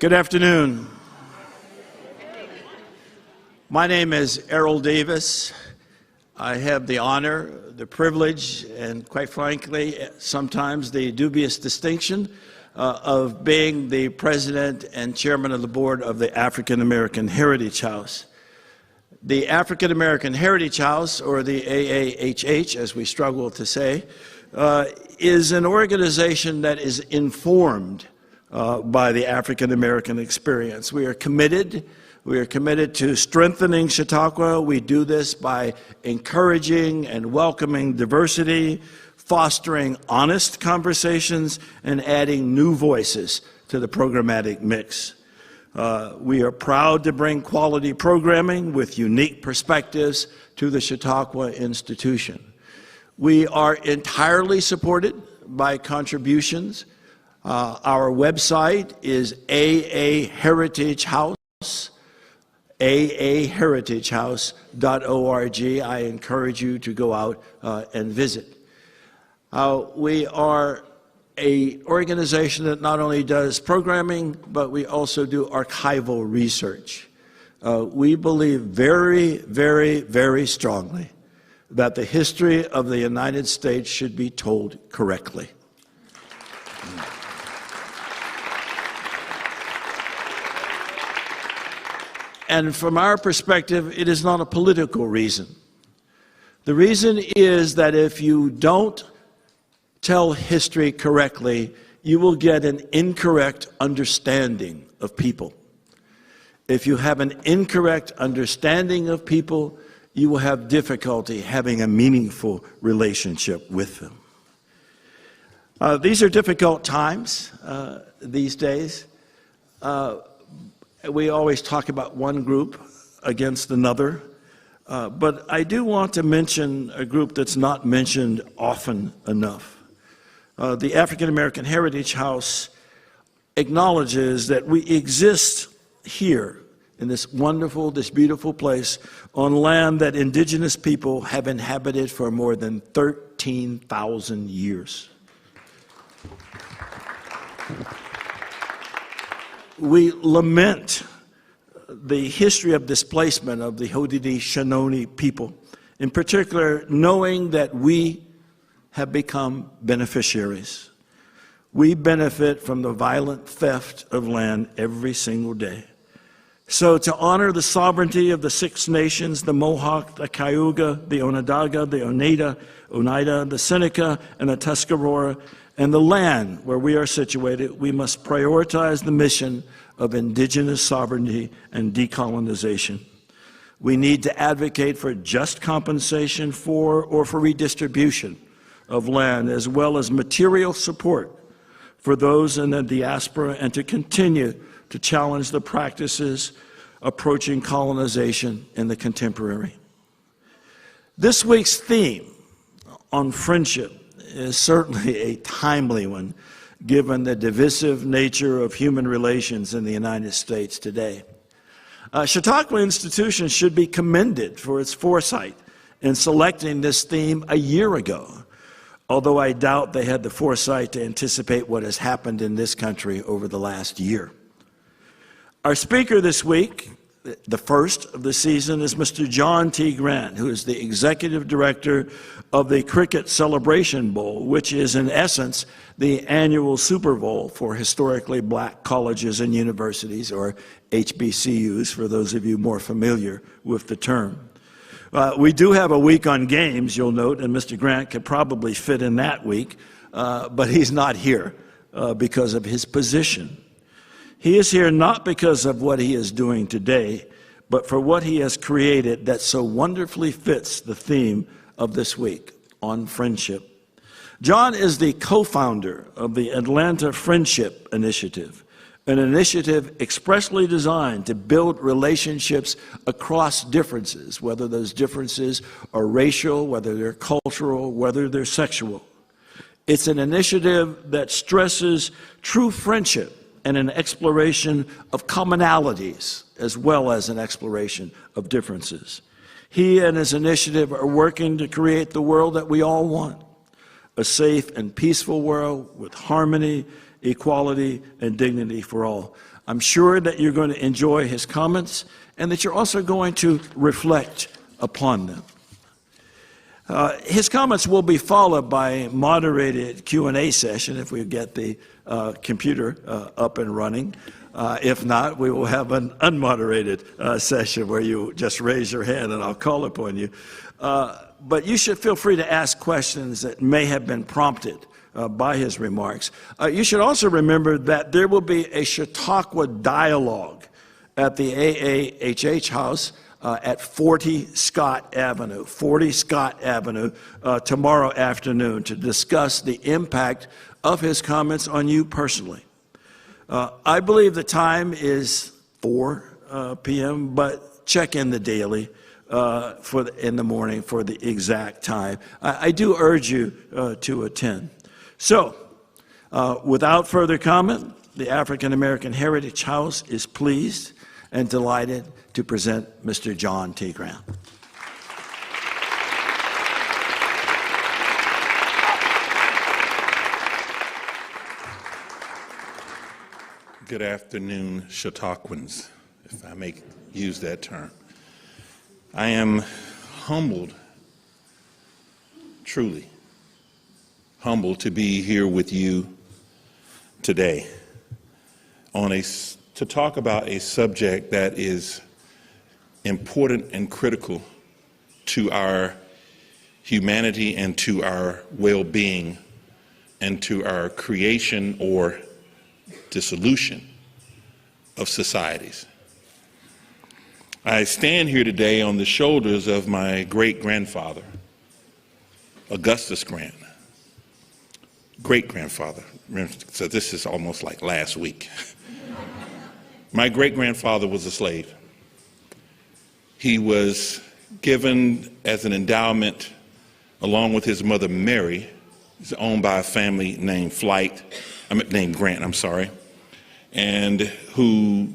Good afternoon. My name is Errol Davis. I have the honor, the privilege, and quite frankly, sometimes the dubious distinction of being the president and chairman of the board of the African American Heritage House. The African American Heritage House, or the AAHH, as we struggle to say, is an organization that is informed by the African American experience. We are committed to strengthening Chautauqua. We do this by encouraging and welcoming diversity, fostering honest conversations, and adding new voices to the programmatic mix. We are proud to bring quality programming with unique perspectives to the Chautauqua institution. We are entirely supported by contributions. Our website is AAHeritageHouse, AAHeritageHouse.org. I encourage you to go out and visit. We are an organization that not only does programming, but we also do archival research. We believe very, very, very strongly that the history of the United States should be told correctly. And from our perspective, it is not a political reason. The reason is that if you don't tell history correctly, you will get an incorrect understanding of people. If you have an incorrect understanding of people, you will have difficulty having a meaningful relationship with them. These are difficult times these days. We always talk about one group against another, but I do want to mention a group that's not mentioned often enough. The African American Heritage House acknowledges that we exist here in this wonderful, this beautiful place on land that indigenous people have inhabited for more than 13,000 years. We lament the history of displacement of the Haudenosaunee people, in particular, knowing that we have become beneficiaries. We benefit from the violent theft of land every single day. So to honor the sovereignty of the Six Nations, the Mohawk, the Cayuga, the Onondaga, the Oneida, the Seneca, and the Tuscarora, and the land where we are situated, we must prioritize the mission of indigenous sovereignty and decolonization. We need to advocate for just compensation for or for redistribution of land, as well as material support for those in the diaspora, and to continue to challenge the practices approaching colonization in the contemporary. This week's theme on friendship is certainly a timely one, given the divisive nature of human relations in the United States today. Chautauqua Institution should be commended for its foresight in selecting this theme a year ago, although I doubt they had the foresight to anticipate what has happened in this country over the last year. Our speaker this week, the first of the season, is Mr. John T. Grant, who is the executive director of the Cricket Celebration Bowl, which is in essence the annual Super Bowl for historically black colleges and universities, or HBCUs, for those of you more familiar with the term. We do have a week on games, you'll note, and Mr. Grant could probably fit in that week, but he's not here because of his position. He is here not because of what he is doing today, but for what he has created that so wonderfully fits the theme of this week, on friendship. John is the co-founder of the Atlanta Friendship Initiative, an initiative expressly designed to build relationships across differences, whether those differences are racial, whether they're cultural, whether they're sexual. It's an initiative that stresses true friendship and an exploration of commonalities, as well as an exploration of differences. He and his initiative are working to create the world that we all want, a safe and peaceful world with harmony, equality, and dignity for all. I'm sure that you're going to enjoy his comments and that you're also going to reflect upon them. His comments will be followed by a moderated Q&A session if we get the computer up and running. If not, we will have an unmoderated session where you just raise your hand and I'll call upon you. But you should feel free to ask questions that may have been prompted by his remarks. You should also remember that there will be a Chautauqua dialogue at the AAHH house at 40 Scott Avenue, tomorrow afternoon to discuss the impact of his comments on you personally. I believe the time is 4 p.m., but check in the daily in the morning for the exact time. I do urge you to attend. So, without further comment, the African American Heritage House is pleased and delighted to present Mr. John T. Grant. Good afternoon, Chautauquans, if I may use that term. I am humbled, truly humbled to be here with you today to talk about a subject that is important and critical to our humanity and to our well-being and to our creation or dissolution of societies. I stand here today on the shoulders of my great-grandfather, Augustus Grant, great-grandfather. So this is almost like last week. My great-grandfather was a slave. He was given as an endowment along with his mother Mary. He's owned by a family named Grant, and who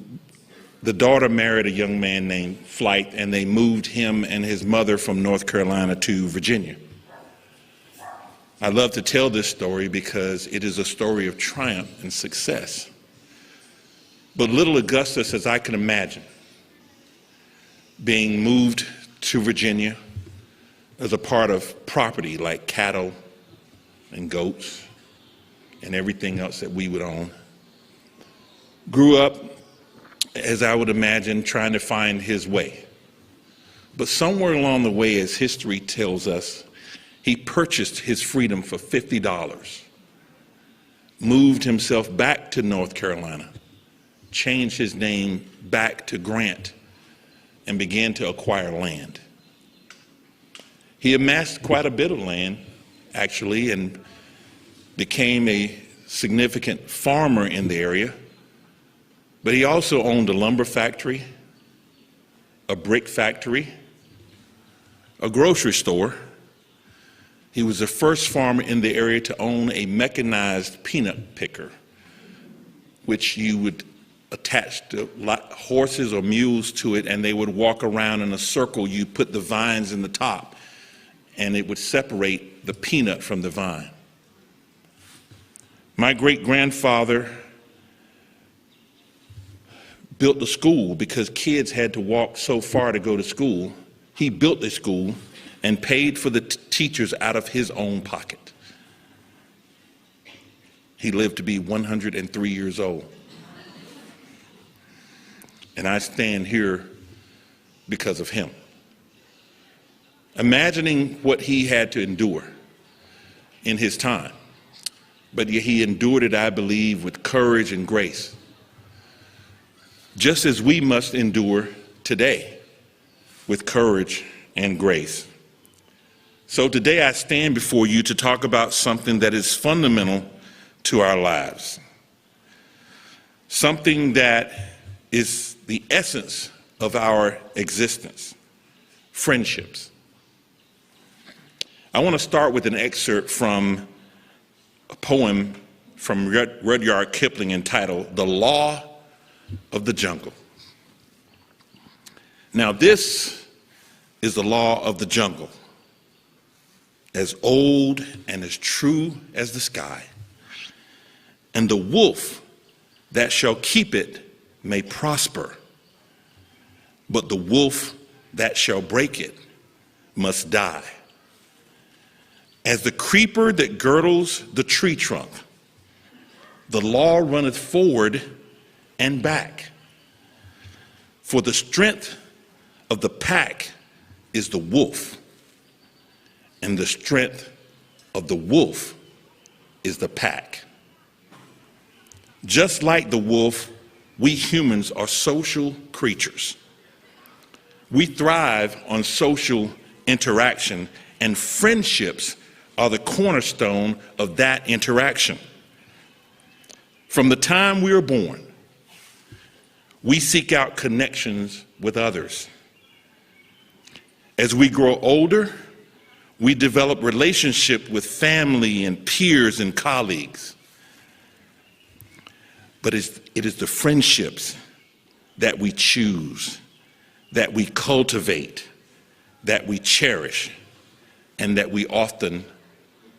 the daughter married a young man named Flight, and they moved him and his mother from North Carolina to Virginia. I love to tell this story because it is a story of triumph and success. But little Augustus, as I can imagine, being moved to Virginia as a part of property like cattle and goats and everything else that we would own, grew up, as I would imagine, trying to find his way. But somewhere along the way, as history tells us, he purchased his freedom for $50, moved himself back to North Carolina, changed his name back to Grant, and began to acquire land. He amassed quite a bit of land, actually, and became a significant farmer in the area. But he also owned a lumber factory, a brick factory, a grocery store. He was the first farmer in the area to own a mechanized peanut picker, which you would attach horses or mules to it, and they would walk around in a circle. You put the vines in the top, and it would separate the peanut from the vine. My great-grandfather built a school because kids had to walk so far to go to school. He built a school and paid for the teachers out of his own pocket. He lived to be 103 years old. And I stand here because of him. Imagining what he had to endure in his time, but he endured it, I believe, with courage and grace, just as we must endure today with courage and grace. So today I stand before you to talk about something that is fundamental to our lives, something that is the essence of our existence: friendships. I want to start with an excerpt from a poem from Rudyard Kipling entitled "The Law of the Jungle." Now, this is the law of the jungle, as old and as true as the sky, and the wolf that shall keep it may prosper, but the wolf that shall break it must die. As the creeper that girdles the tree trunk, the law runneth forward and back. For the strength of the pack is the wolf, and the strength of the wolf is the pack. Just like the wolf, we humans are social creatures. We thrive on social interaction, and friendships are the cornerstone of that interaction. From the time we are born, we seek out connections with others. As we grow older, we develop relationship with family and peers and colleagues. But it is the friendships that we choose, that we cultivate, that we cherish, and that we often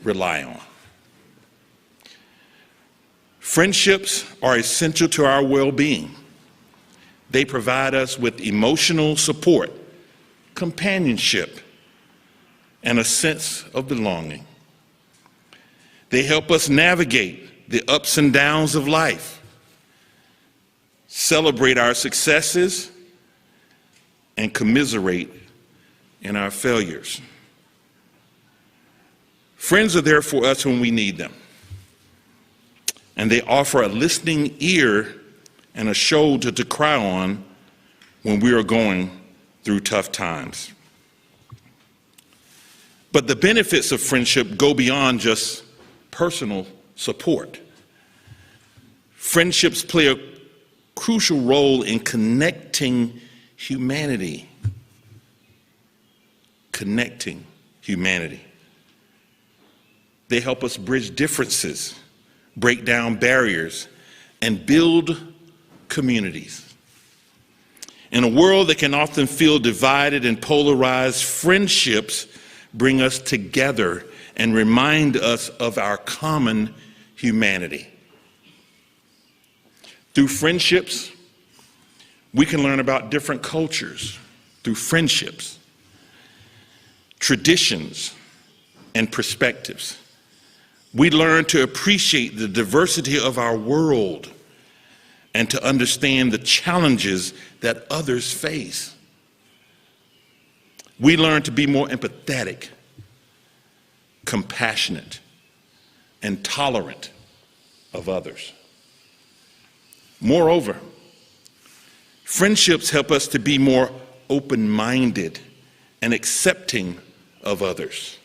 rely on. Friendships are essential to our well-being. They provide us with emotional support, companionship, and a sense of belonging. They help us navigate the ups and downs of life, celebrate our successes, and commiserate in our failures. Friends are there for us when we need them, and they offer a listening ear and a shoulder to cry on when we are going through tough times. But the benefits of friendship go beyond just personal support. Friendships play a crucial role in connecting humanity. Connecting humanity. They help us bridge differences, break down barriers, and build communities. In a world that can often feel divided and polarized, friendships bring us together and remind us of our common humanity. Through friendships, we can learn about different cultures. Through friendships, traditions, and perspectives, we learn to appreciate the diversity of our world and to understand the challenges that others face. We learn to be more empathetic, compassionate, and tolerant of others. Moreover, friendships help us to be more open-minded and accepting of others.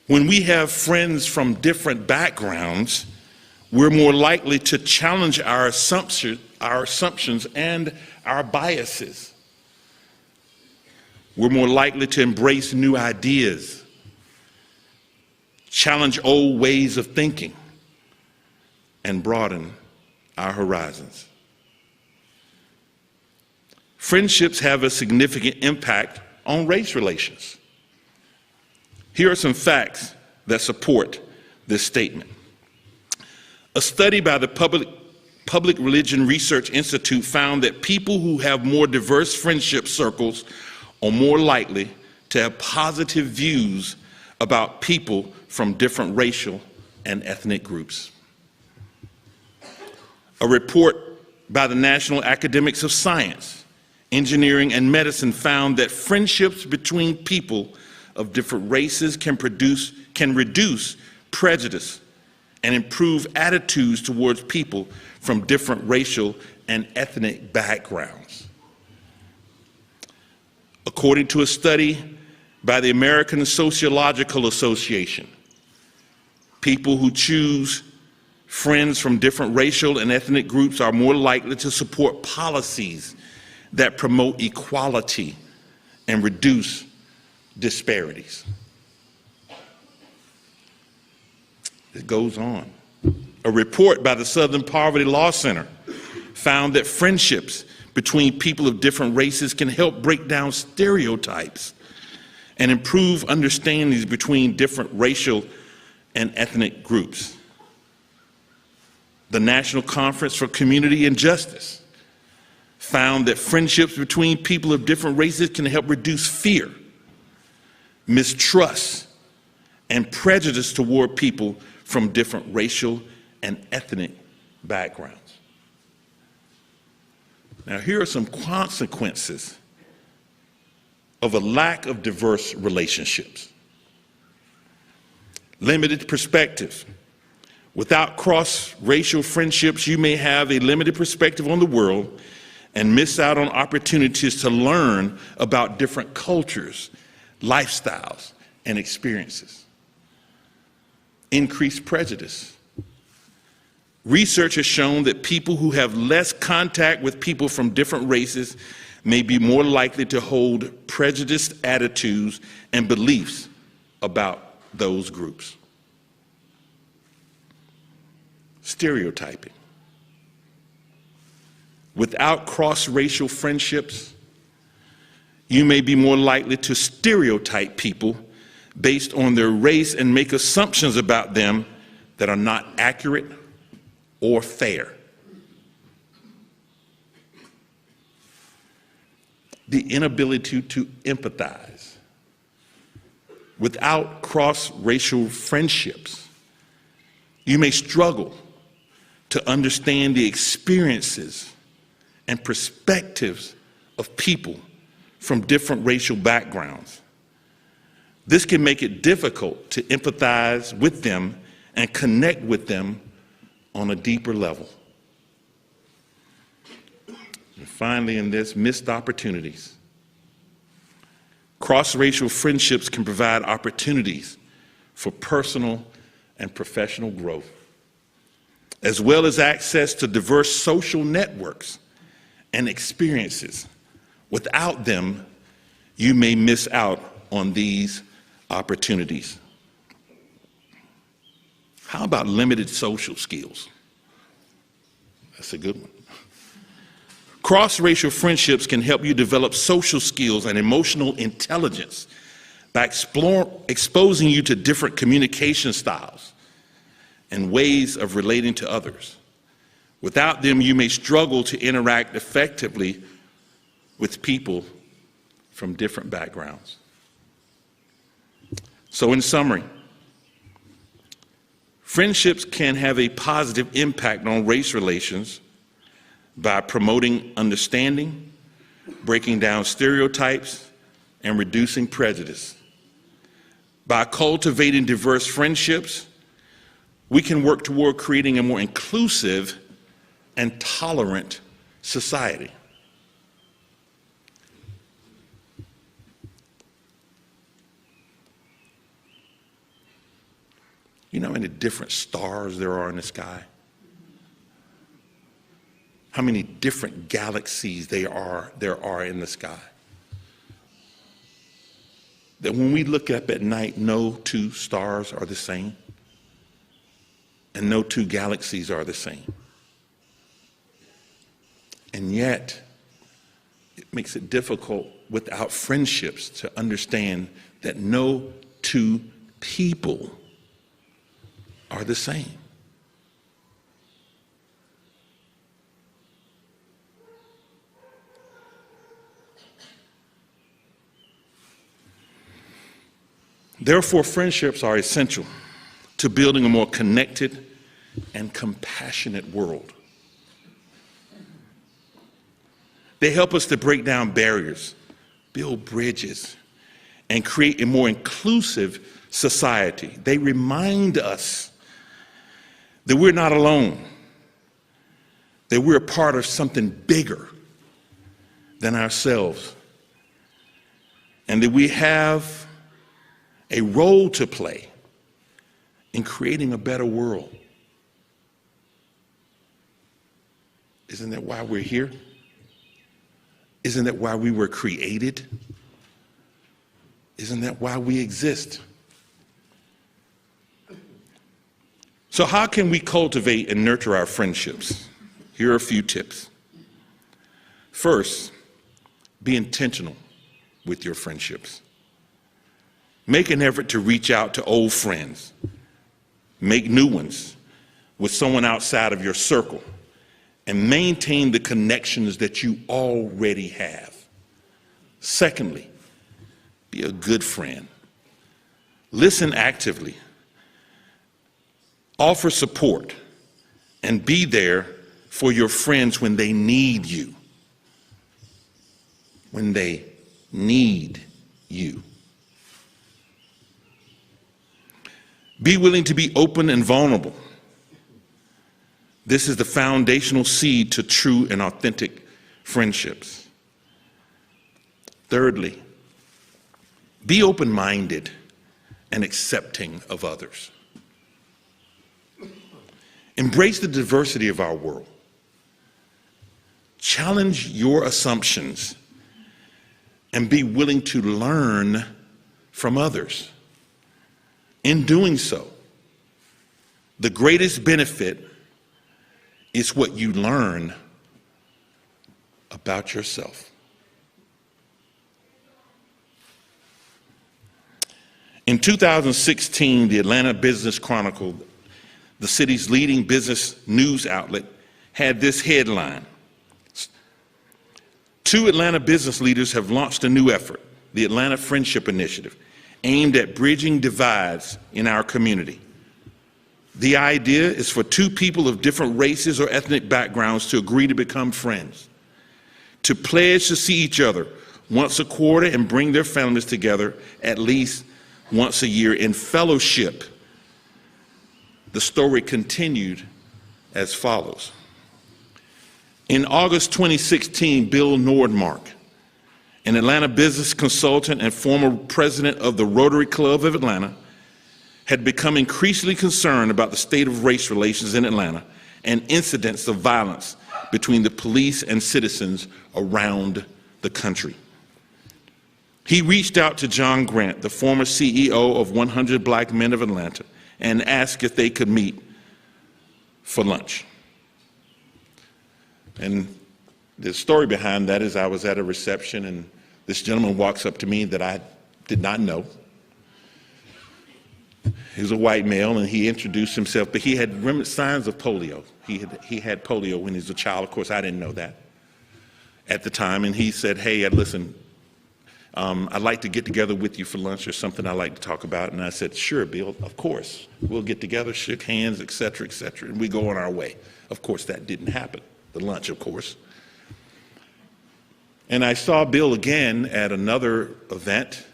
When we have friends from different backgrounds, we're more likely to challenge our assumptions and our biases. We're more likely to embrace new ideas, challenge old ways of thinking, and broaden our horizons. Friendships have a significant impact on race relations. Here are some facts that support this statement. A study by the Public Religion Research Institute found that people who have more diverse friendship circles are more likely to have positive views about people from different racial and ethnic groups. A report by the National Academies of Science, Engineering, and Medicine found that friendships between people of different races can reduce prejudice and improve attitudes towards people from different racial and ethnic backgrounds. According to a study by the American Sociological Association, people who choose friends from different racial and ethnic groups are more likely to support policies that promote equality and reduce disparities. It goes on. A report by the Southern Poverty Law Center found that friendships between people of different races can help break down stereotypes and improve understandings between different racial and ethnic groups. The National Conference for Community and Justice found that friendships between people of different races can help reduce fear, mistrust, and prejudice toward people from different racial and ethnic backgrounds. Now, here are some consequences of a lack of diverse relationships. Limited perspective. Without cross-racial friendships, you may have a limited perspective on the world and miss out on opportunities to learn about different cultures, lifestyles, and experiences. Increased prejudice. Research has shown that people who have less contact with people from different races may be more likely to hold prejudiced attitudes and beliefs about those groups. Stereotyping. Without cross-racial friendships, you may be more likely to stereotype people based on their race and make assumptions about them that are not accurate or fair. The inability to empathize. Without cross-racial friendships, you may struggle to understand the experiences and perspectives of people from different racial backgrounds. This can make it difficult to empathize with them and connect with them on a deeper level. And finally, in this, missed opportunities. Cross-racial friendships can provide opportunities for personal and professional growth, as well as access to diverse social networks and experiences. Without them, you may miss out on these opportunities. How about limited social skills? That's a good one. Cross-racial friendships can help you develop social skills and emotional intelligence by exposing you to different communication styles and ways of relating to others. Without them, you may struggle to interact effectively with people from different backgrounds. So in summary, friendships can have a positive impact on race relations by promoting understanding, breaking down stereotypes, and reducing prejudice. By cultivating diverse friendships, we can work toward creating a more inclusive and tolerant society. You know how many different stars there are in the sky? How many different galaxies there are in the sky? That when we look up at night, no two stars are the same, and no two galaxies are the same. And yet, it makes it difficult without friendships to understand that no two people are the same. Therefore, friendships are essential to building a more connected and compassionate world. They help us to break down barriers, build bridges, and create a more inclusive society. They remind us that we're not alone, that we're part of something bigger than ourselves, and that we have a role to play in creating a better world. Isn't that why we're here? Isn't that why we were created? Isn't that why we exist? So how can we cultivate and nurture our friendships? Here are a few tips. First, be intentional with your friendships. Make an effort to reach out to old friends, make new ones, with someone outside of your circle and maintain the connections that you already have. Secondly, be a good friend. Listen actively. Offer support and be there for your friends when they need you. When they need you. Be willing to be open and vulnerable. This is the foundational seed to true and authentic friendships. Thirdly, be open-minded and accepting of others. Embrace the diversity of our world. Challenge your assumptions and be willing to learn from others. In doing so, the greatest benefit is what you learn about yourself. In 2016, the Atlanta Business Chronicle, the city's leading business news outlet, had this headline: 2 Atlanta business leaders have launched a new effort, the Atlanta Friendship Initiative, aimed at bridging divides in our community. The idea is for 2 people of different races or ethnic backgrounds to agree to become friends, to pledge to see each other once a quarter and bring their families together at least once a year in fellowship. The story continued as follows. In August 2016, Bill Nordmark, an Atlanta business consultant and former president of the Rotary Club of Atlanta, had become increasingly concerned about the state of race relations in Atlanta and incidents of violence between the police and citizens around the country. He reached out to John Grant, the former CEO of 100 Black Men of Atlanta, and asked if they could meet for lunch. And the story behind that is I was at a reception and this gentleman walks up to me that I did not know. He was a white male and he introduced himself, but he had signs of polio. He had polio when he was a child. Of course, I didn't know that at the time. And he said, hey, listen, I'd like to get together with you for lunch or something I'd like to talk about. And I said, sure, Bill, of course. We'll get together, shook hands, et cetera, and we go on our way. Of course, that didn't happen, the lunch, of course. And I saw Bill again at another event,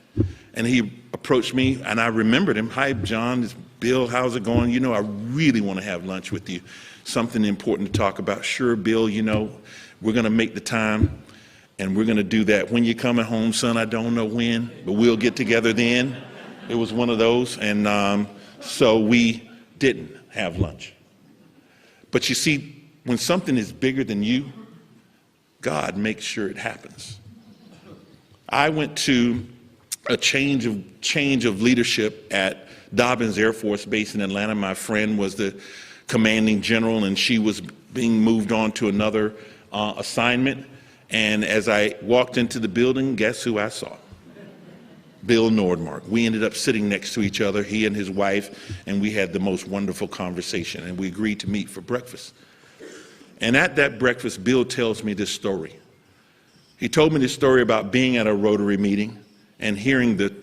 and he approached me, and I remembered him. Hi, John, it's Bill, how's it going? You know, I really want to have lunch with you, something important to talk about. Sure, Bill, you know, we're going to make the time. And we're going to do that. When you're coming home, son, I don't know when, but we'll get together then. It was one of those. And so we didn't have lunch. But you see, when something is bigger than you, God makes sure it happens. I went to a change of leadership at Dobbins Air Force Base in Atlanta. My friend was the commanding general, and she was being moved on to another assignment. And as I walked into the building, guess who I saw? Bill Nordmark. We ended up sitting next to each other, he and his wife, and we had the most wonderful conversation, and we agreed to meet for breakfast. And at that breakfast, Bill tells me this story. He told me this story about being at a Rotary meeting and hearing the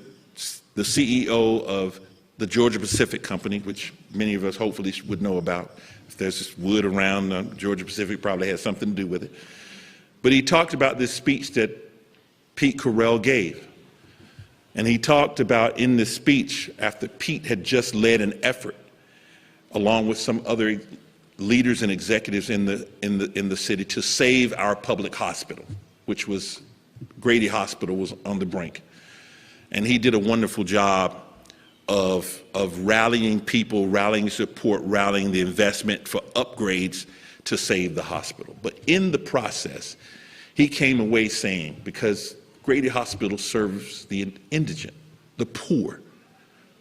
CEO of the Georgia Pacific Company, which many of us hopefully would know about. If there's this wood around, Georgia Pacific probably has something to do with it. But he talked about this speech that Pete Carell gave. And he talked about in this speech, after Pete had just led an effort, along with some other leaders and executives in the city, to save our public hospital, which was Grady Hospital was on the brink. And he did a wonderful job of rallying people, rallying support, rallying the investment for upgrades to save the hospital. But in the process, he came away saying, because Grady Hospital serves the indigent, the poor,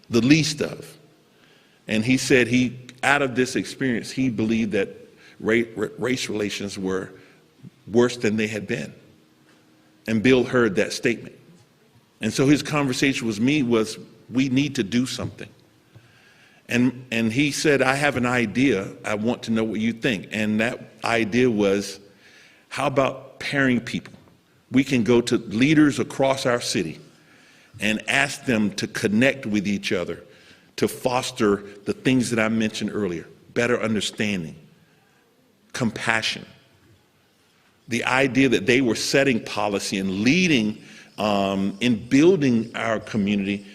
the least of. And he said out of this experience, he believed that race relations were worse than they had been. And Bill heard that statement. And so his conversation with me was, we need to do something. And he said, I have an idea. I want to know what you think. And that idea was, how about pairing people? We can go to leaders across our city and ask them to connect with each other to foster the things that I mentioned earlier: better understanding, compassion. The idea that they were setting policy and leading in building our community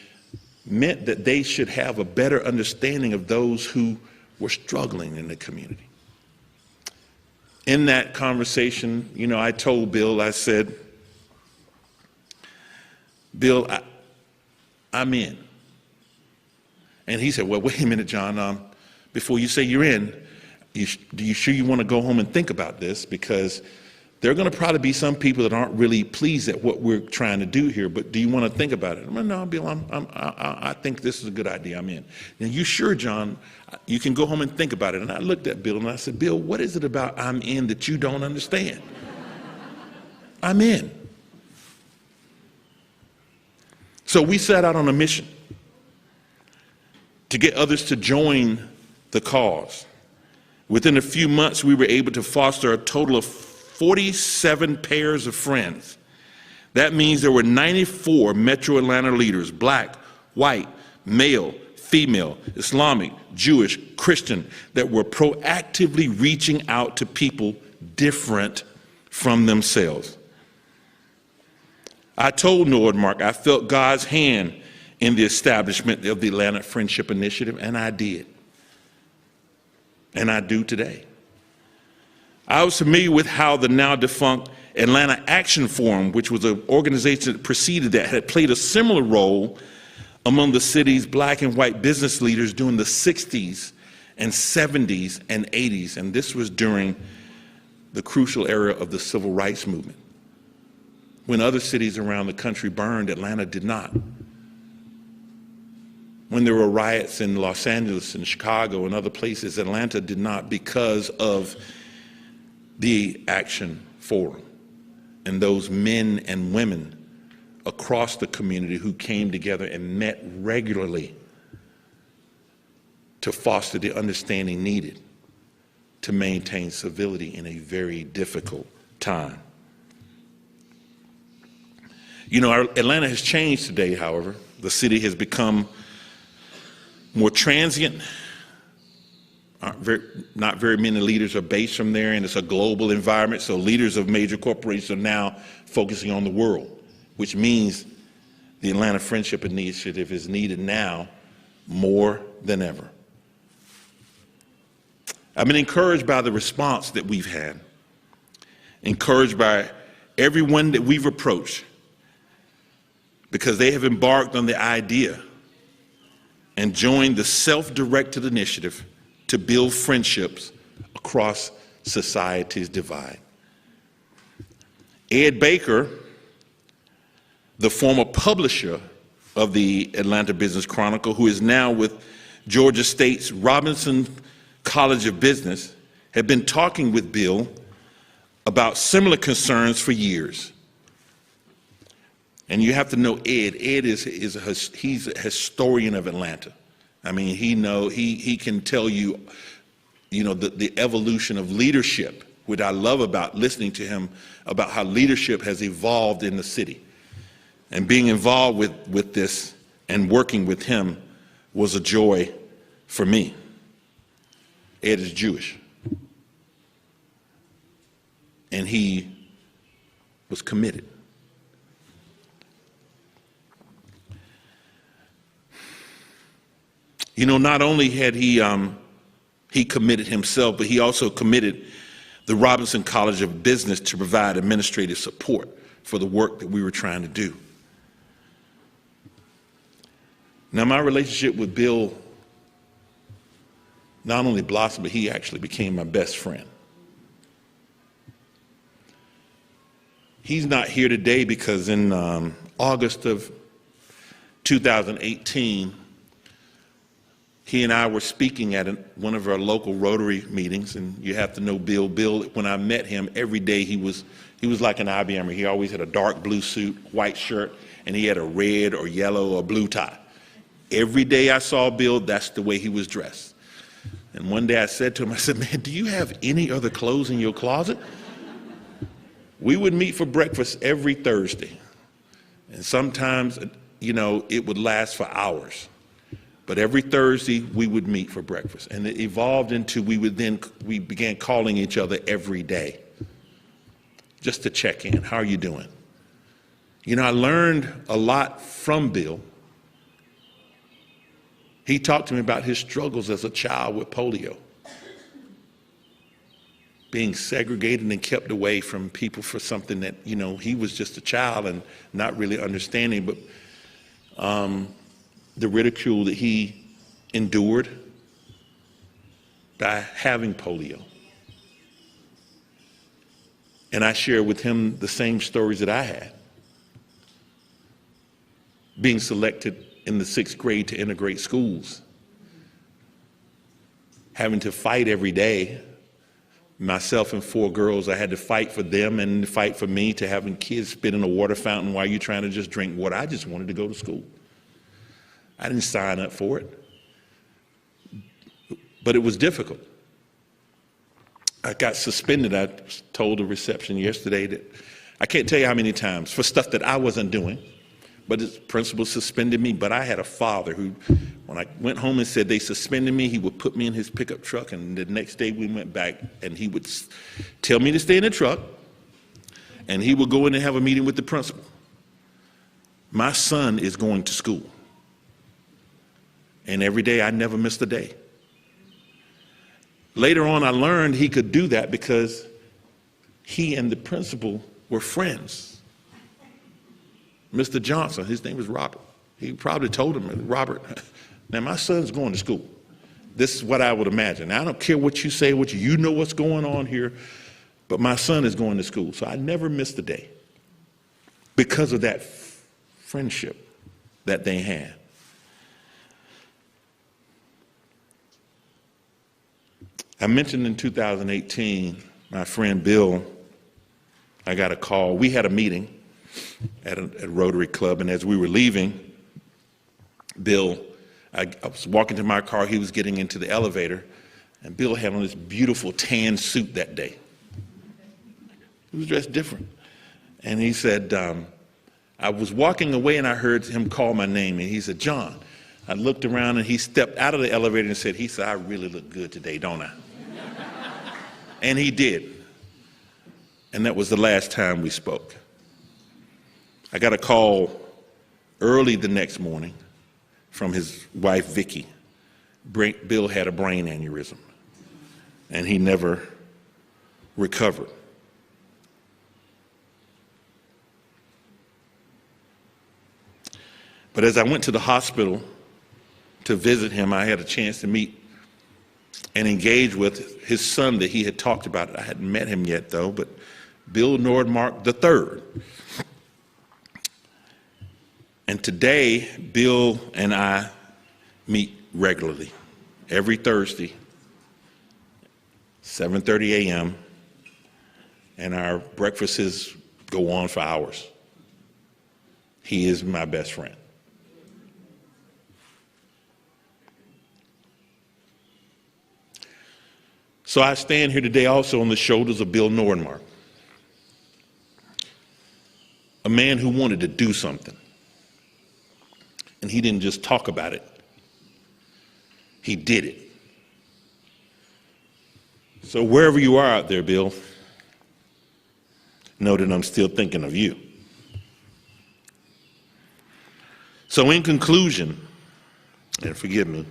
meant that they should have a better understanding of those who were struggling in the community. In that conversation, you know, I told Bill, I said, Bill, I'm in. And he said, well, wait a minute, John, before you say you're in, do you sure you want to go home and think about this? Because there are going to probably be some people that aren't really pleased at what we're trying to do here, but do you want to think about it? I'm like, no, Bill, I think this is a good idea. I'm in. And you sure, John? You can go home and think about it. And I looked at Bill and I said, Bill, what is it about I'm in that you don't understand? I'm in. So we set out on a mission to get others to join the cause. Within a few months, we were able to foster a total of 47 pairs of friends. That means there were 94 Metro Atlanta leaders, black, white, male, female, Islamic, Jewish, Christian, that were proactively reaching out to people different from themselves. I told Nordmark I felt God's hand in the establishment of the Atlanta Friendship Initiative, and I did. And I do today. I was familiar with how the now defunct Atlanta Action Forum, which was an organization that preceded that, had played a similar role among the city's black and white business leaders during the 60s and 70s and 80s, and this was during the crucial era of the civil rights movement. When other cities around the country burned, Atlanta did not. When there were riots in Los Angeles and Chicago and other places, Atlanta did not, because of the Action Forum and those men and women across the community who came together and met regularly to foster the understanding needed to maintain civility in a very difficult time. You know, Atlanta has changed today, however. The city has become more transient. Not very many leaders are based from there, and it's a global environment, so leaders of major corporations are now focusing on the world, which means the Atlanta Friendship Initiative is needed now more than ever. I've been encouraged by the response that we've had, encouraged by everyone that we've approached, because they have embarked on the idea and joined the self-directed initiative to build friendships across society's divide. Ed Baker, the former publisher of the Atlanta Business Chronicle, who is now with Georgia State's Robinson College of Business, had been talking with Bill about similar concerns for years. And you have to know Ed. Ed he's a historian of Atlanta. I mean, he can tell you, the evolution of leadership, which I love about listening to him, about how leadership has evolved in the city. And being involved with this and working with him was a joy for me. Ed is Jewish. And he was committed. You know, not only had he committed himself, but he also committed the Robinson College of Business to provide administrative support for the work that we were trying to do. Now, my relationship with Bill not only blossomed, but he actually became my best friend. He's not here today because in August of 2018, he and I were speaking at one of our local Rotary meetings, and you have to know Bill. Bill, when I met him, every day he was like an IBMer. He always had a dark blue suit, white shirt, and he had a red or yellow or blue tie. Every day I saw Bill, that's the way he was dressed. And one day I said to him, I said, man, do you have any other clothes in your closet? We would meet for breakfast every Thursday. And sometimes, you know, it would last for hours. But every Thursday we would meet for breakfast. And it evolved into we began calling each other every day just to check in. How are you doing? You know, I learned a lot from Bill. He talked to me about his struggles as a child with polio, being segregated and kept away from people for something that, you know, he was just a child and not really understanding, but the ridicule that he endured by having polio. And I shared with him the same stories that I had. Being selected in the 6th grade to integrate schools, having to fight every day. Myself and 4 girls, I had to fight for them and fight for me, to having kids spit in a water fountain while you're trying to just drink water. I just wanted to go to school. I didn't sign up for it, but it was difficult. I got suspended. I told the reception yesterday that I can't tell you how many times for stuff that I wasn't doing, but his principal suspended me. But I had a father who, when I went home and said they suspended me, he would put me in his pickup truck, and the next day we went back, and he would tell me to stay in the truck, and he would go in and have a meeting with the principal. My son is going to school. And every day I never missed a day. Later on I learned he could do that because he and the principal were friends. Mr. Johnson, his name was Robert. He probably told him, Robert, now my son's going to school. This is what I would imagine. Now, I don't care what you say, you know what's going on here, but my son is going to school. So I never missed a day because of that friendship that they had. I mentioned in 2018, my friend Bill, I got a call. We had a meeting at a Rotary Club, and as we were leaving, Bill, I was walking to my car, he was getting into the elevator, and Bill had on this beautiful tan suit that day. He was dressed different. And he said, I was walking away and I heard him call my name, and he said, John. I looked around and he stepped out of the elevator and said, I really look good today, don't I? And he did. And that was the last time we spoke. I got a call early the next morning from his wife, Vicki. Bill had a brain aneurysm, and he never recovered. But as I went to the hospital to visit him, I had a chance to meet and engage with his son that he had talked about. I hadn't met him yet, though, but Bill Nordmark III. And today, Bill and I meet regularly, every Thursday, 7:30 a.m., and our breakfasts go on for hours. He is my best friend. So I stand here today also on the shoulders of Bill Nordmark, a man who wanted to do something. And he didn't just talk about it, he did it. So wherever you are out there, Bill, know that I'm still thinking of you. So in conclusion, and forgive me,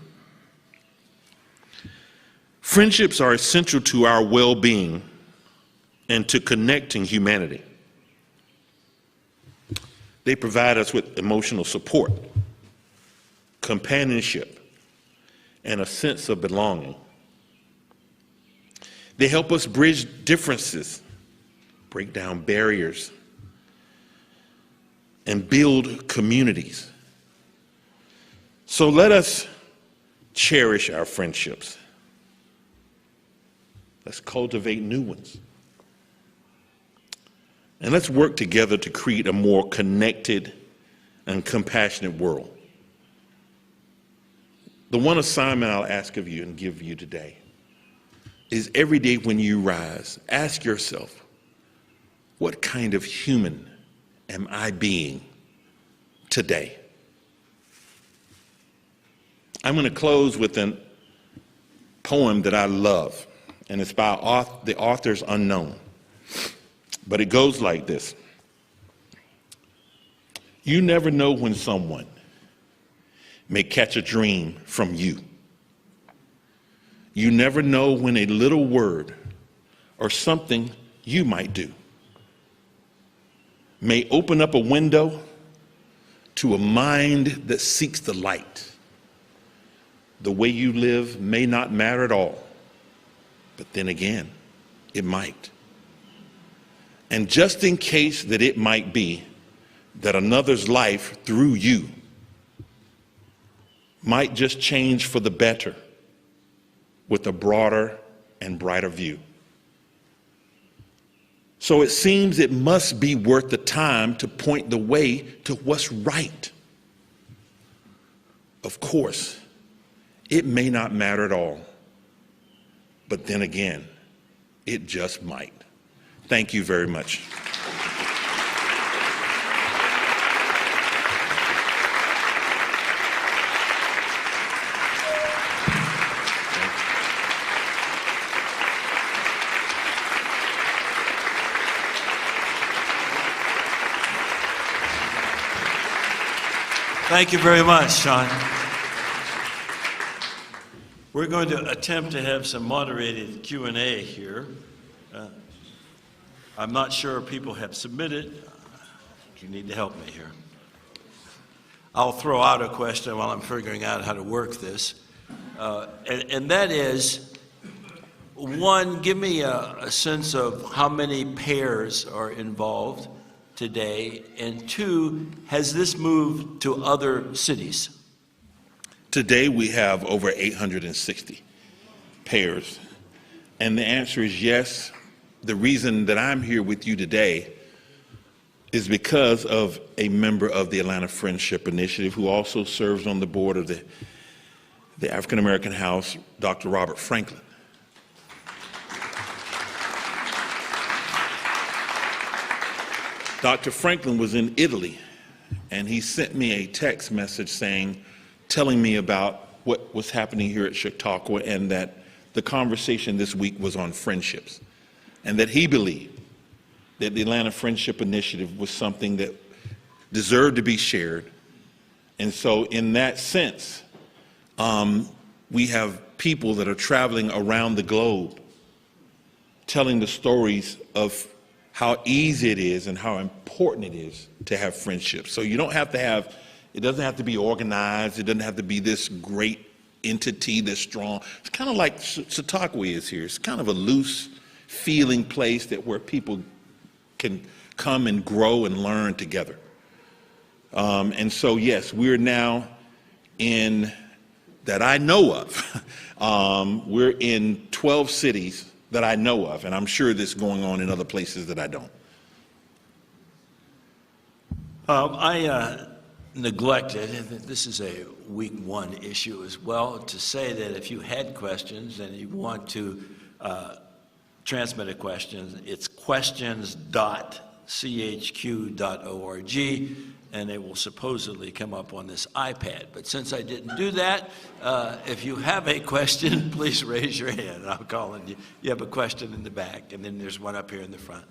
friendships are essential to our well-being and to connecting humanity. They provide us with emotional support, companionship, and a sense of belonging. They help us bridge differences, break down barriers, and build communities. So let us cherish our friendships. Let's cultivate new ones. And let's work together to create a more connected and compassionate world. The one assignment I'll ask of you and give you today is every day when you rise, ask yourself, what kind of human am I being today? I'm going to close with a poem that I love, and it's by the author's unknown. But it goes like this. You never know when someone may catch a dream from you. You never know when a little word or something you might do may open up a window to a mind that seeks the light. The way you live may not matter at all, but then again, it might. And just in case that it might be that another's life through you might just change for the better with a broader and brighter view. So it seems it must be worth the time to point the way to what's right. Of course, it may not matter at all, but then again, it just might. Thank you very much. Thank you very much, Sean. We're going to attempt to have some moderated Q&A here. I'm not sure people have submitted. You need to help me here. I'll throw out a question while I'm figuring out how to work this. And that is, one, give me a sense of how many pairs are involved today, and two, has this moved to other cities? Today we have over 860 pairs, and the answer is yes. The reason that I'm here with you today is because of a member of the Atlanta Friendship Initiative who also serves on the board of the African American House, Dr. Robert Franklin. Dr. Franklin was in Italy, and he sent me a text message telling me about what was happening here at Chautauqua, and that the conversation this week was on friendships, and that he believed that the Atlanta Friendship Initiative was something that deserved to be shared. And so in that sense, we have people that are traveling around the globe telling the stories of how easy it is and how important it is to have friendships. So you don't have to have, it doesn't have to be organized, it doesn't have to be this great entity that's strong. It's kind of like Chautauqua is here. It's kind of a loose feeling place where people can come and grow and learn together. And so yes, we're now in, that I know of, we're in 12 cities that I know of, and I'm sure this is going on in other places that I don't. I neglected, and this is a week one issue as well, to say that if you had questions and you want to transmit a question, it's questions.chq.org, and it will supposedly come up on this iPad. But since I didn't do that, if you have a question, please raise your hand, and I'll call on you. You have a question in the back, and then there's one up here in the front.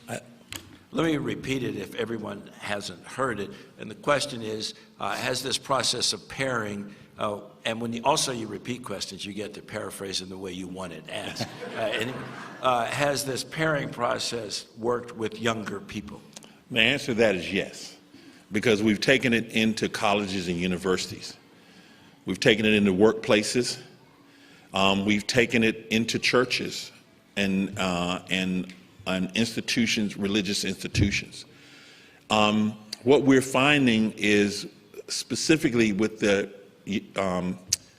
Let me repeat it if everyone hasn't heard it. And the question is, has this process of pairing, and when you repeat questions, you get to paraphrase in the way you want it asked. Has this pairing process worked with younger people? The answer to that is yes, because we've taken it into colleges and universities. We've taken it into workplaces. We've taken it into churches and institutions, religious institutions. What we're finding is, specifically with the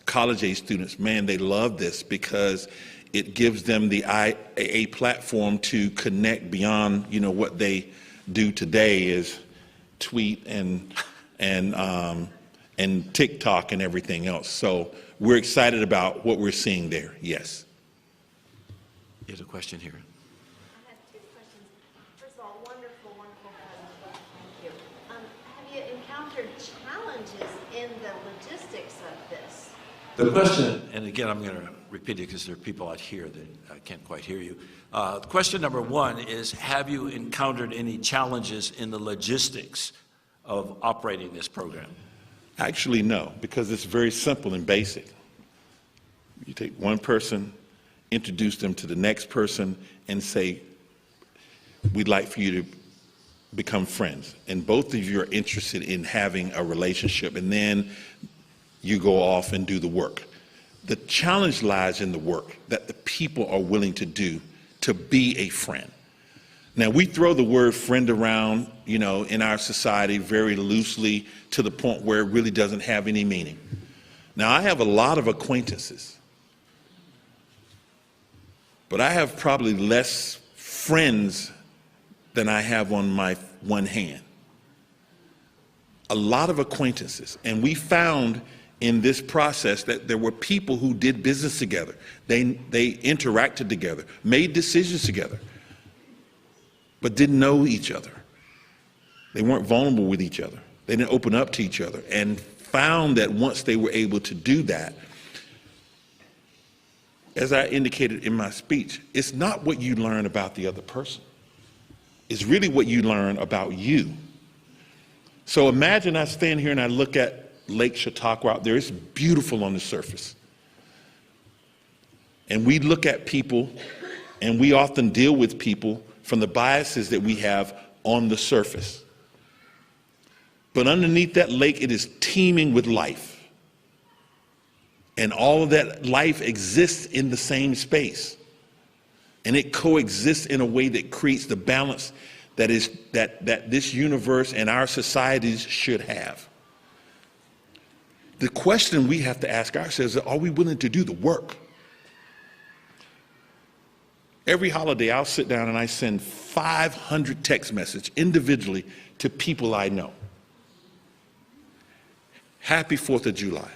college-age students, man, they love this because it gives them a platform to connect beyond, what they do today is tweet and and TikTok and everything else. So we're excited about what we're seeing there, yes. Here's a question here. I have two questions. First of all, wonderful, wonderful presentation. Thank you. Have you encountered challenges in the logistics of this? The question, and again, I'm going to repeat it because there are people out here that can't quite hear you. Question number one is, have you encountered any challenges in the logistics of operating this program? Actually, no, because it's very simple and basic. You take one person, introduce them to the next person, and say, we'd like for you to become friends. And both of you are interested in having a relationship, and then you go off and do the work. The challenge lies in the work that the people are willing to do to be a friend. Now, we throw the word friend around, you know, in our society very loosely to the point where it really doesn't have any meaning. Now, I have a lot of acquaintances, but I have probably less friends than I have on my one hand. A lot of acquaintances. And we found in this process that there were people who did business together. They interacted together, made decisions together, but didn't know each other. They weren't vulnerable with each other. They didn't open up to each other, and found that once they were able to do that, as I indicated in my speech, it's not what you learn about the other person. It's really what you learn about you. So imagine I stand here and I look at Lake Chautauqua out there. It's beautiful on the surface. And we look at people, and we often deal with people from the biases that we have on the surface. But underneath that lake, it is teeming with life. And all of that life exists in the same space. And it coexists in a way that creates the balance that this universe and our societies should have. The question we have to ask ourselves is, are we willing to do the work? Every holiday, I'll sit down and I send 500 text messages individually to people I know. Happy 4th of July.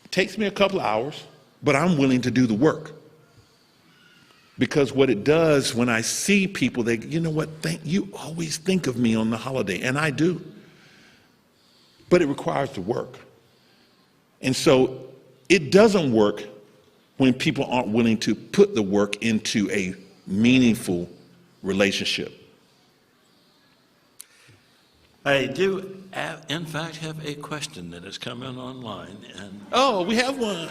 It takes me a couple of hours, but I'm willing to do the work. Because what it does when I see people, they, you know what, you always think of me on the holiday, and I do. But it requires the work. And so it doesn't work when people aren't willing to put the work into a meaningful relationship. I do, in fact, have a question that has come in online. And Oh, we have one.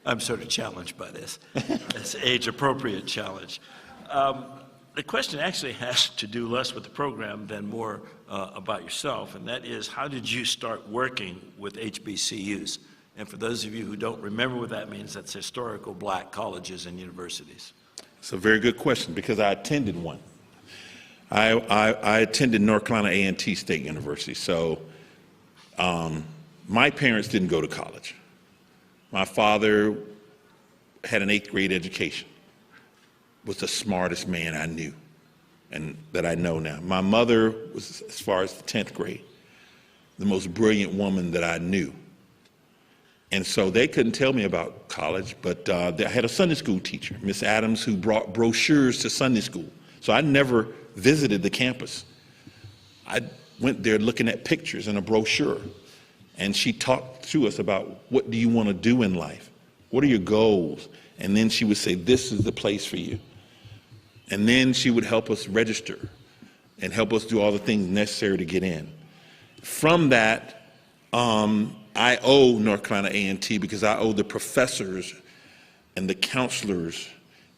I'm sort of challenged by this. It's an age-appropriate challenge. The question actually has to do less with the program than more about yourself, and that is, how did you start working with HBCUs? And for those of you who don't remember what that means, that's historical black colleges and universities. It's a very good question, because I attended one. I attended North Carolina A&T State University, so my parents didn't go to college. My father had an 8th grade education, was the smartest man I knew and that I know now. My mother was, as far as the 10th grade, the most brilliant woman that I knew. And so they couldn't tell me about college, but I had a Sunday school teacher, Miss Adams, who brought brochures to Sunday school. So I never visited the campus. I went there looking at pictures and a brochure. And she talked to us about, what do you want to do in life? What are your goals? And then she would say, this is the place for you. And then she would help us register and help us do all the things necessary to get in. From that, I owe North Carolina A&T, because I owe the professors and the counselors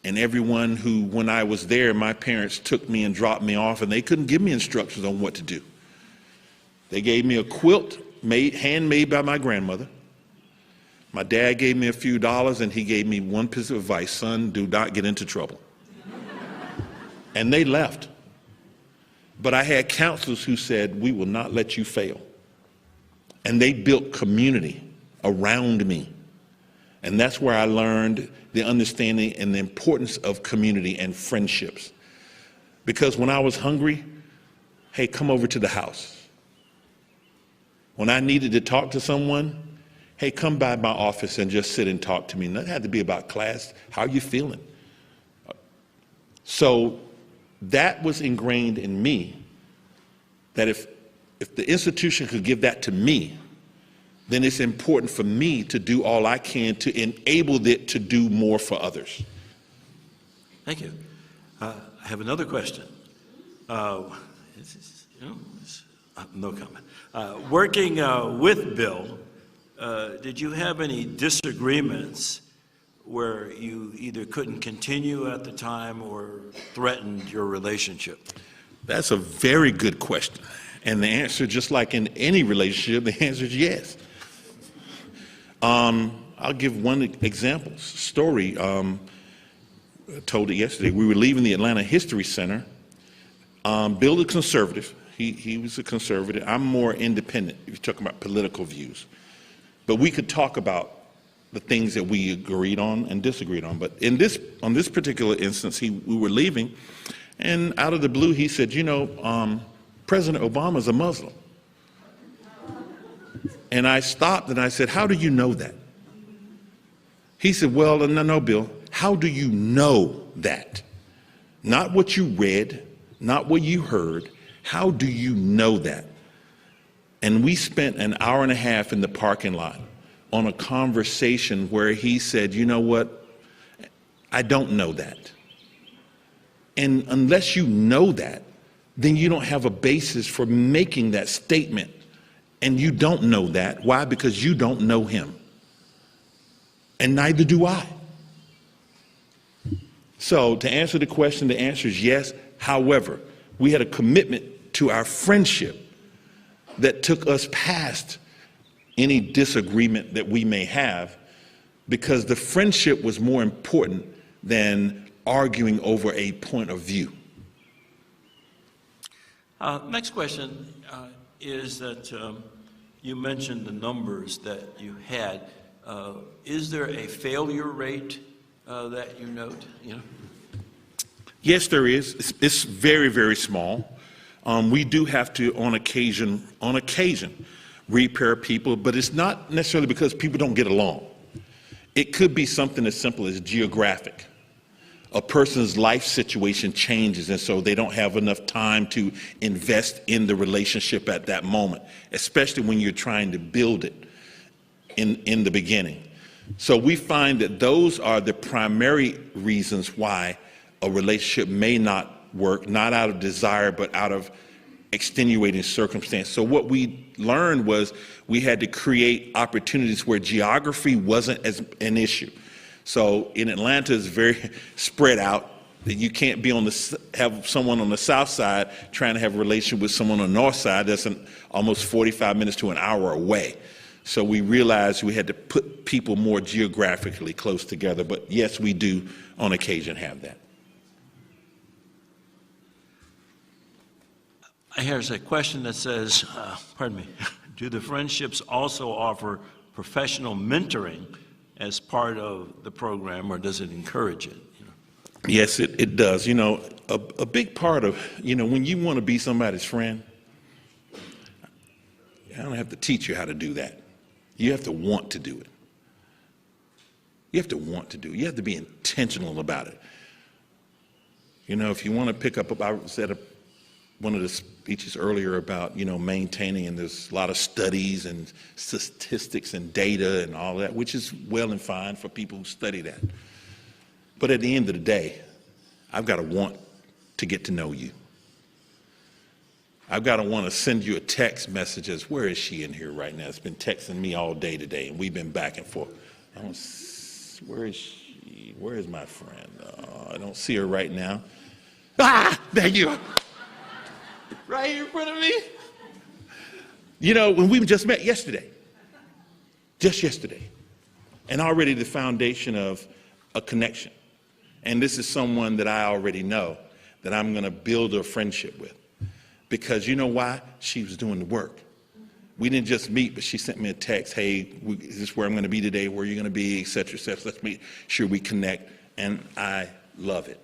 and everyone who, when I was there, my parents took me and dropped me off, and they couldn't give me instructions on what to do. They gave me a quilt handmade by my grandmother. My dad gave me a few dollars, and he gave me one piece of advice: son, do not get into trouble. And they left. But I had counselors who said, we will not let you fail. And they built community around me. And that's where I learned the understanding and the importance of community and friendships. Because when I was hungry, hey, come over to the house. When I needed to talk to someone, hey, come by my office and just sit and talk to me. And that had to be about class. How are you feeling? So that was ingrained in me, that if the institution could give that to me, then it's important for me to do all I can to enable it to do more for others. Thank you. I have another question. No comment. Working with Bill, did you have any disagreements where you either couldn't continue at the time or threatened your relationship? That's a very good question. And the answer, just like in any relationship, the answer is yes. I'll give one example, story. I told it yesterday. We were leaving the Atlanta History Center. Bill is conservative. He was a conservative. I'm more independent, if you're talking about political views. But we could talk about the things that we agreed on and disagreed on. But on this particular instance, we were leaving, and out of the blue, he said, President Obama's a Muslim. And I stopped and I said, how do you know that? He said, well, no, Bill, how do you know that? Not what you read, not what you heard. How do you know that? And we spent an hour and a half in the parking lot on a conversation where he said, you know what? I don't know that. And unless you know that, then you don't have a basis for making that statement. And you don't know that. Why? Because you don't know him. And neither do I. So to answer the question, the answer is yes. However, we had a commitment to our friendship that took us past any disagreement that we may have, because the friendship was more important than arguing over a point of view. Next question is that you mentioned the numbers that you had. Is there a failure rate that you note? Yes, there is. It's very, very small. We do have to, on occasion, repair people, but it's not necessarily because people don't get along. It could be something as simple as geographic. A person's life situation changes, and so they don't have enough time to invest in the relationship at that moment, especially when you're trying to build it in the beginning. So we find that those are the primary reasons why a relationship may not work, not out of desire, but out of extenuating circumstance. So what we learned was we had to create opportunities where geography wasn't as an issue. So in Atlanta, it's very spread out. You can't be have someone on the south side trying to have a relationship with someone on the north side. That's almost 45 minutes to an hour away. So we realized we had to put people more geographically close together. But yes, we do on occasion have that. Here's a question that says, do the friendships also offer professional mentoring as part of the program, or does it encourage it? Yes, it does. A big part of, when you want to be somebody's friend, I don't have to teach you how to do that. You have to want to do it. You have to want to do it. You have to be intentional about it. If you want to pick up, I said one of the speeches earlier about, maintaining, and there's a lot of studies and statistics and data and all that, which is well and fine for people who study that. But at the end of the day, I've got to want to get to know you. I've got to want to send you a text message as, where is she in here right now? It's been texting me all day today, and we've been back and forth. Where is she? Where is my friend? I don't see her right now. There you are. Right here in front of me. When we just met yesterday, just yesterday, and already the foundation of a connection. And this is someone that I already know that I'm going to build a friendship with. Because you know why? She was doing the work. We didn't just meet, but she sent me a text, hey, is this where I'm going to be today, where you're going to be, et cetera, et cetera. Let's make sure we connect. And I love it.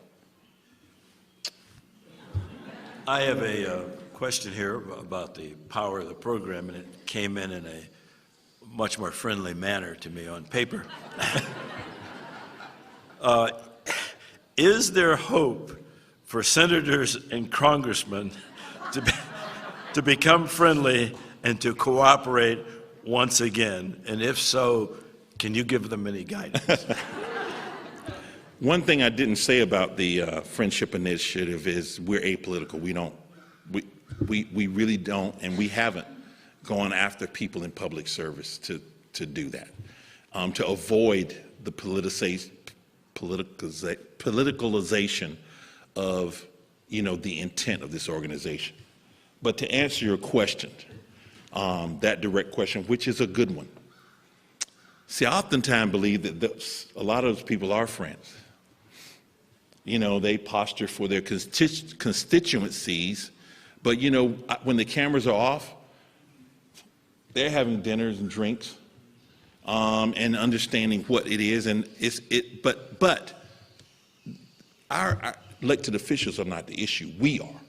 I have a question here about the power of the program, and it came in a much more friendly manner to me on paper. Is there hope for senators and congressmen to become friendly and to cooperate once again? And if so, can you give them any guidance? One thing I didn't say about the Friendship Initiative is we're apolitical. We really don't, and we haven't gone after people in public service to do that, to avoid the politicalization of, the intent of this organization. But to answer your question, that direct question, which is a good one. See, I oftentimes believe that a lot of those people are friends. They posture for their constituencies, but when the cameras are off, they're having dinners and drinks, and understanding what it is, and but our elected officials are not the issue. We are.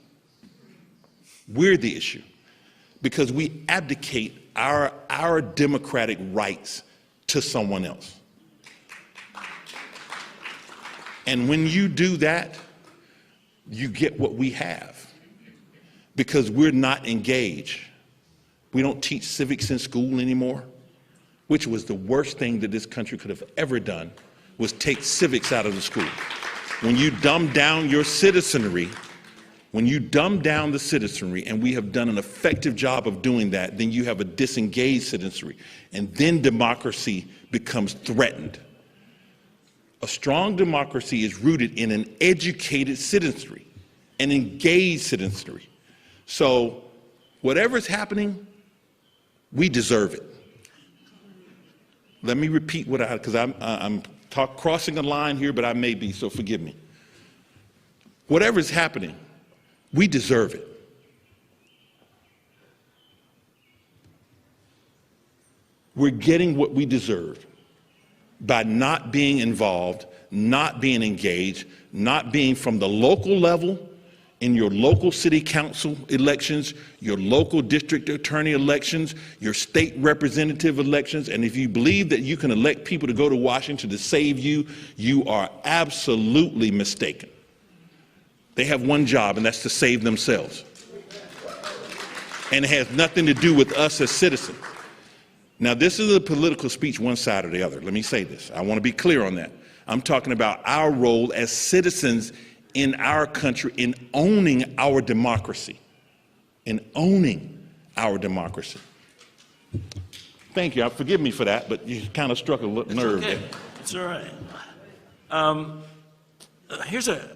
We're the issue, because we abdicate our democratic rights to someone else. And when you do that, you get what we have, because we're not engaged. We don't teach civics in school anymore, which was the worst thing that this country could have ever done, was take civics out of the school. When you dumb down your citizenry, when you dumb down the citizenry, and we have done an effective job of doing that, then you have a disengaged citizenry, and then democracy becomes threatened. A strong democracy is rooted in an educated citizenry, an engaged citizenry. So whatever's happening, we deserve it. Let me repeat because I'm crossing a line here, but I may be, so forgive me. Whatever's happening, we deserve it. We're getting what we deserve by not being involved, not being engaged, not being from the local level, in your local city council elections, your local district attorney elections, your state representative elections. And if you believe that you can elect people to go to Washington to save you, you are absolutely mistaken. They have one job, and that's to save themselves. And it has nothing to do with us as citizens. Now, this is a political speech one side or the other. Let me say this. I want to be clear on that. I'm talking about our role as citizens in our country in owning our democracy. In owning our democracy. Thank you. Forgive me for that, but you kind of struck a nerve there. It's all right. Here's a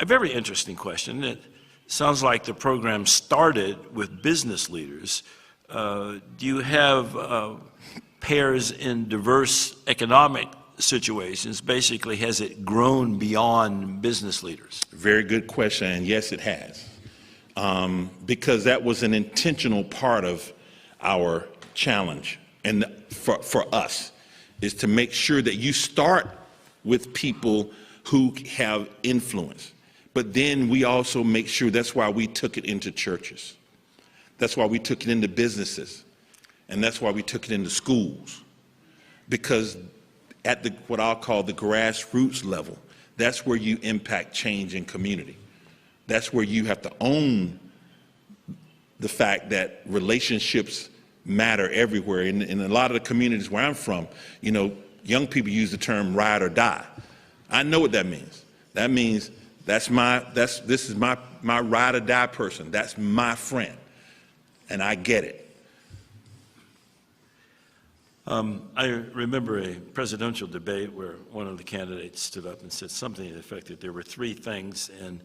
very interesting question. It sounds like the program started with business leaders. Do you have pairs in diverse economic situations? Basically, has it grown beyond business leaders? Very good question, and yes, it has. Because that was an intentional part of our challenge, and for us, is to make sure that you start with people who have influence. But then we also make sure, that's why we took it into churches. That's why we took it into businesses. And that's why we took it into schools. Because at what I'll call the grassroots level, that's where you impact change in community. That's where you have to own the fact that relationships matter everywhere. In a lot of the communities where I'm from, young people use the term ride or die. I know what that means. That means this is my ride or die person. That's my friend. And I get it. I remember a presidential debate where one of the candidates stood up and said something to the effect that there were three things and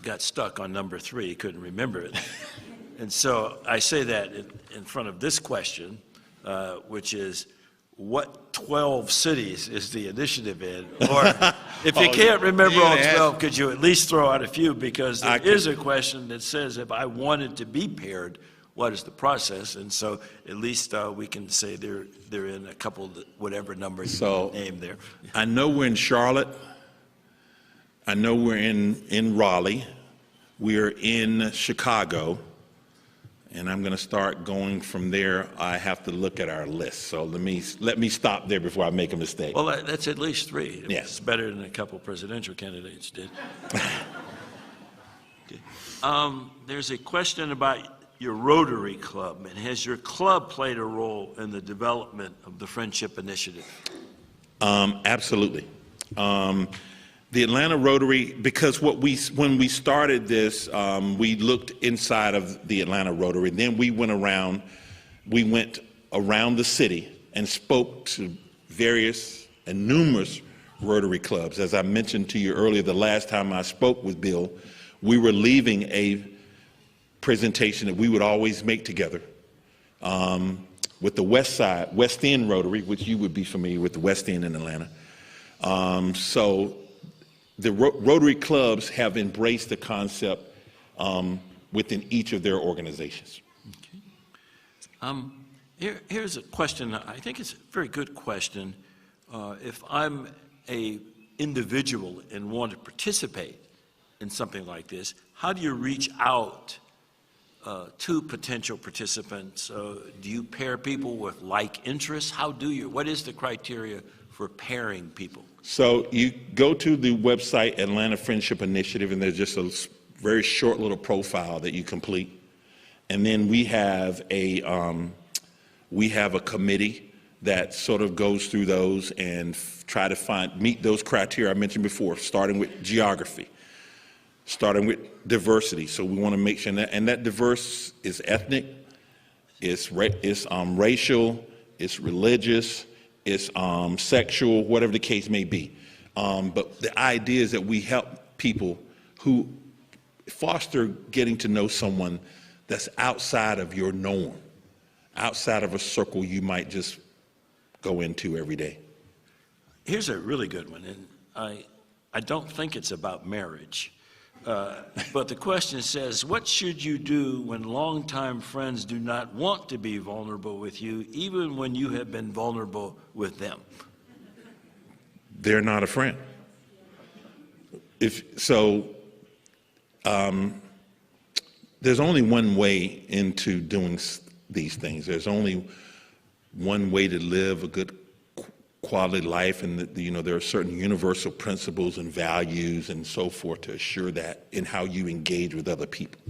got stuck on number three, he couldn't remember it. And so I say that in front of this question, which is, what 12 cities is the initiative in? Or if you can't remember all 12, could you at least throw out a few? Because there is a question that says, if I wanted to be paired, what is the process? And so at least we can say they're in a couple, whatever number you name there. I know we're in Charlotte. I know we're in Raleigh. We're in Chicago, and I'm going to start going from there. I have to look at our list, so let me stop there before I make a mistake. Well, that's at least 3. Yes. It's better than a couple presidential candidates did. Okay. There's a question about your Rotary Club, and has your club played a role in the development of the Friendship Initiative? Absolutely. The Atlanta Rotary, because when we started this, we looked inside of the Atlanta Rotary. Then we went around the city and spoke to various and numerous Rotary clubs. As I mentioned to you earlier, the last time I spoke with Bill, we were leaving a presentation that we would always make together with the West End Rotary, which you would be familiar with, the West End in Atlanta. So the Rotary clubs have embraced the concept within each of their organizations. Okay. Here's a question. I think it's a very good question. If I'm a individual and want to participate in something like this, how do you reach out to potential participants? Do you pair people with like interests? What is the criteria for pairing people? So you go to the website Atlanta Friendship Initiative, and there's just a very short little profile that you complete. And then we have a committee that sort of goes through those and try to meet those criteria I mentioned before, starting with geography, starting with diversity. So we want to make sure that diverse is ethnic, it's racial, it's religious, it's sexual, whatever the case may be. But the idea is that we help people who foster getting to know someone that's outside of your norm, outside of a circle you might just go into every day. Here's a really good one, and I don't think it's about marriage. But the question says, what should you do when longtime friends do not want to be vulnerable with you, even when you have been vulnerable with them? They're not a friend. There's only one way into doing these things. There's only one way to live a good quality life, and there are certain universal principles and values and so forth to assure that in how you engage with other people.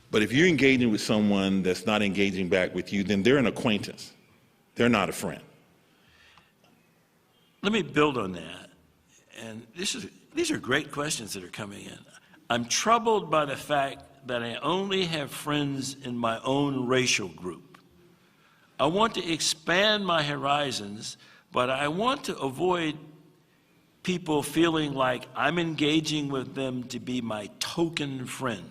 But if you're engaging with someone that's not engaging back with you, then they're an acquaintance. They're not a friend. Let me build on that. And these are great questions that are coming in. I'm troubled by the fact that I only have friends in my own racial group. I want to expand my horizons, but I want to avoid people feeling like I'm engaging with them to be my token friend.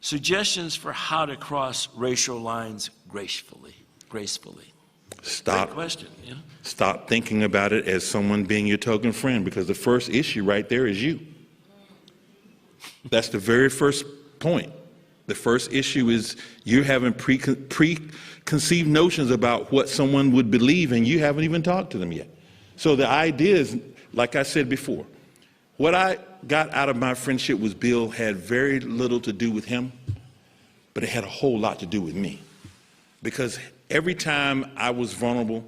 Suggestions for how to cross racial lines gracefully. Stop. Great question. Yeah? Stop thinking about it as someone being your token friend, because the first issue right there is you. That's the very first point. The first issue is you're having preconceived notions about what someone would believe, and you haven't even talked to them yet. So the idea is, like I said before, what I got out of my friendship with Bill had very little to do with him, but it had a whole lot to do with me. Because every time I was vulnerable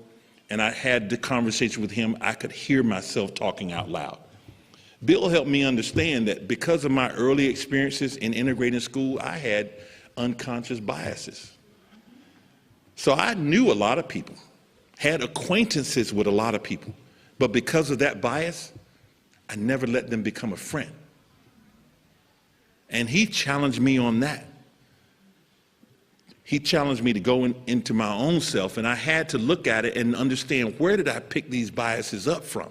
and I had the conversation with him, I could hear myself talking out loud. Bill helped me understand that because of my early experiences in integrating school, I had unconscious biases. So I knew a lot of people, had acquaintances with a lot of people, but because of that bias, I never let them become a friend. And he challenged me on that. He challenged me to go into my own self, and I had to look at it and understand, where did I pick these biases up from?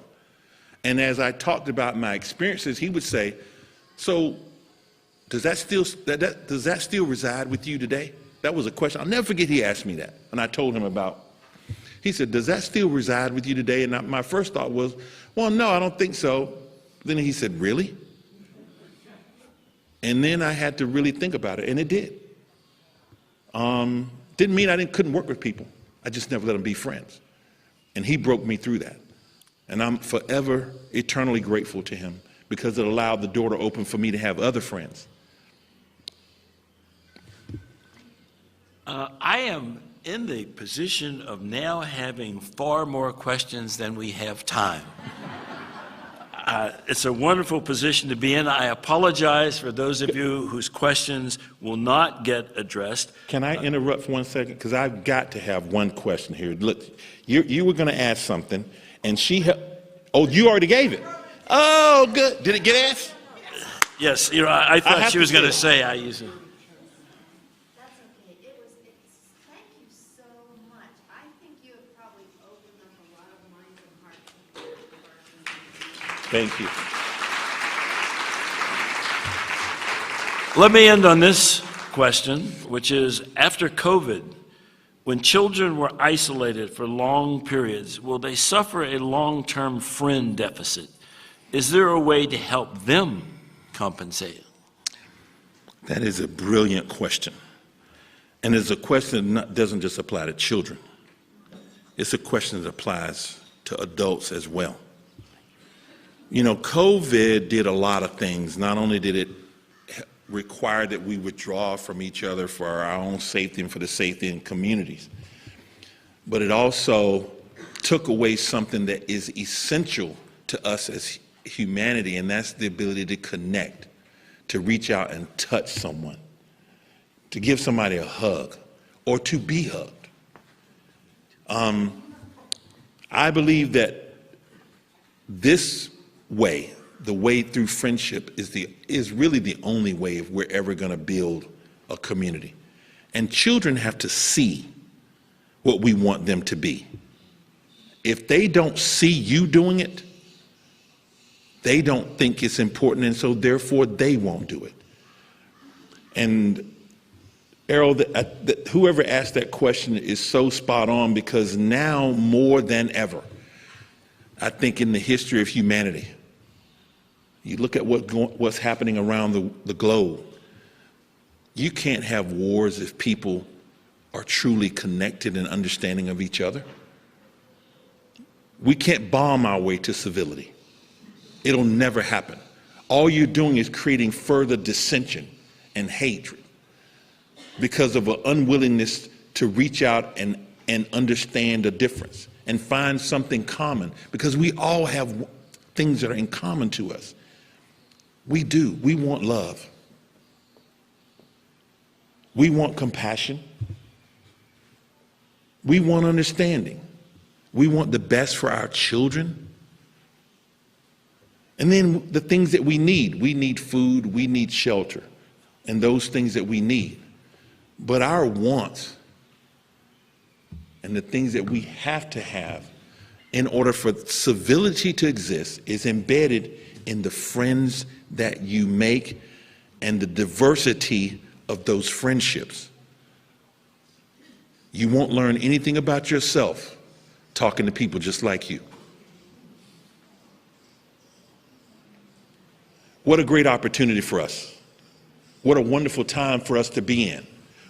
And as I talked about my experiences, he would say, so does that still reside with you today? That was a question. I'll never forget he asked me that. And I told him he said, does that still reside with you today? And my first thought was, well, no, I don't think so. Then he said, really? And then I had to really think about it, and it did. Didn't mean I couldn't work with people. I just never let them be friends. And he broke me through that. And I'm forever, eternally grateful to him, because it allowed the door to open for me to have other friends. I am in the position of now having far more questions than we have time. It's a wonderful position to be in. I apologize for those of you whose questions will not get addressed. Can I interrupt for 1 second? Because I've got to have one question here. Look, you were going to ask something, and oh, you already gave it. Oh, good. Did it get asked? Yes, I thought she was going to say I use it. That's okay. Thank you so much. I think you have probably opened up a lot of minds and hearts. Thank you. Let me end on this question, which is, after COVID, when children were isolated for long periods, will they suffer a long-term friend deficit? Is there a way to help them compensate? That is a brilliant question. And it's a question that doesn't just apply to children. It's a question that applies to adults as well. You know, COVID did a lot of things. Not only did it require that we withdraw from each other for our own safety and for the safety in communities, but it also took away something that is essential to us as humanity, and that's the ability to connect, to reach out and touch someone, to give somebody a hug, or to be hugged. I believe that this way, the way through friendship, is really the only way if we're ever going to build a community. And children have to see what we want them to be. If they don't see you doing it, they don't think it's important, and so therefore they won't do it. And Errol, whoever asked that question is so spot on, because now more than ever, I think in the history of humanity, you look at what's happening around the globe, you can't have wars if people are truly connected and understanding of each other. We can't bomb our way to civility. It'll never happen. All you're doing is creating further dissension and hatred because of an unwillingness to reach out and understand the difference and find something common, because we all have things that are in common to us. We do. We want love. We want compassion. We want understanding. We want the best for our children. And then the things that we need food, we need shelter, and those things that we need. But our wants and the things that we have to have in order for civility to exist is embedded in the friends that you make and the diversity of those friendships. You won't learn anything about yourself talking to people just like you. What a great opportunity for us. What a wonderful time for us to be in.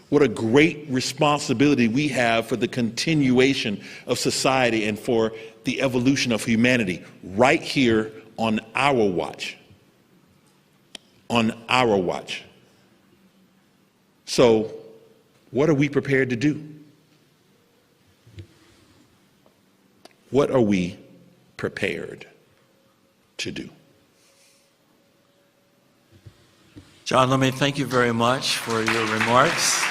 What a great responsibility we have for the continuation of society and for the evolution of humanity right here on our watch. On our watch. So, what are we prepared to do? What are we prepared to do? John, let me thank you very much for your remarks.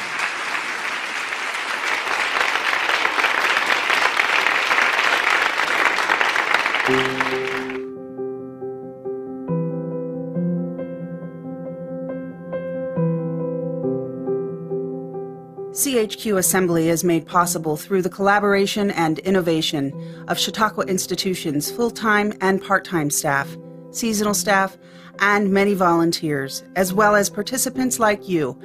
CHQ Assembly is made possible through the collaboration and innovation of Chautauqua Institution's full-time and part-time staff, seasonal staff, and many volunteers, as well as participants like you